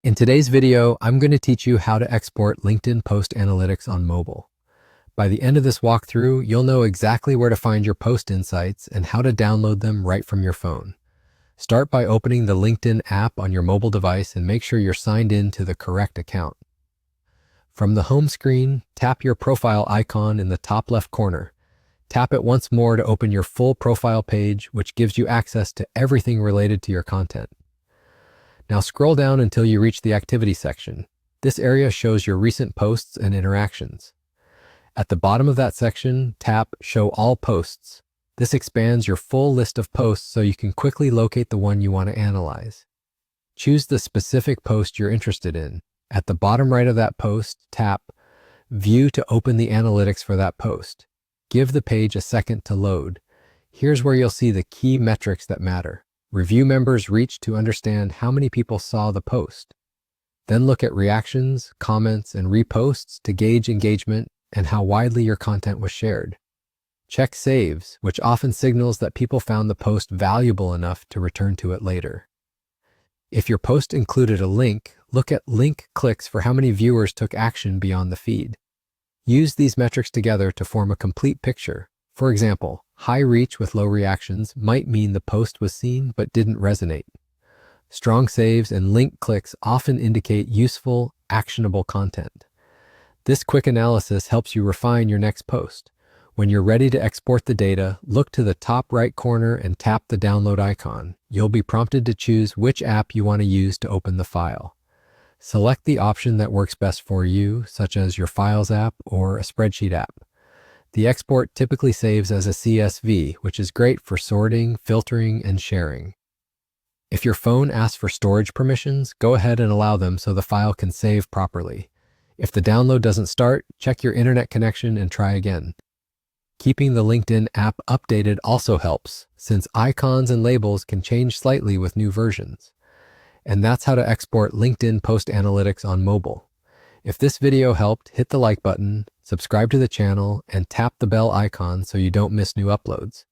In today's video, I'm going to teach you how to export LinkedIn Post Analytics on mobile. By the end of this walkthrough, you'll know exactly where to find your post insights and how to download them right from your phone. Start by opening the LinkedIn app on your mobile device and make sure you're signed in to the correct account. From the home screen, tap your profile icon in the top left corner. Tap it once more to open your full profile page, which gives you access to everything related to your content. Now scroll down until you reach the activity section. This area shows your recent posts and interactions. At the bottom of that section, tap Show All Posts. This expands your full list of posts so you can quickly locate the one you want to analyze. Choose the specific post you're interested in. At the bottom right of that post, tap View to open the analytics for that post. Give the page a second to load. Here's where you'll see the key metrics that matter. Review members reach to understand how many people saw the post. Then look at reactions, comments, and reposts to gauge engagement and how widely your content was shared. Check saves, which often signals that people found the post valuable enough to return to it later. If your post included a link, look at link clicks for how many viewers took action beyond the feed. Use these metrics together to form a complete picture. For example, high reach with low reactions might mean the post was seen but didn't resonate. Strong saves and link clicks often indicate useful, actionable content. This quick analysis helps you refine your next post. When you're ready to export the data, look to the top right corner and tap the download icon. You'll be prompted to choose which app you want to use to open the file. Select the option that works best for you, such as your Files app or a spreadsheet app. The export typically saves as a CSV, which is great for sorting, filtering, and sharing. If your phone asks for storage permissions, go ahead and allow them so the file can save properly. If the download doesn't start, check your internet connection and try again. Keeping the LinkedIn app updated also helps, since icons and labels can change slightly with new versions. And that's how to export LinkedIn Post Analytics on mobile. If this video helped, hit the like button, subscribe to the channel, and tap the bell icon so you don't miss new uploads.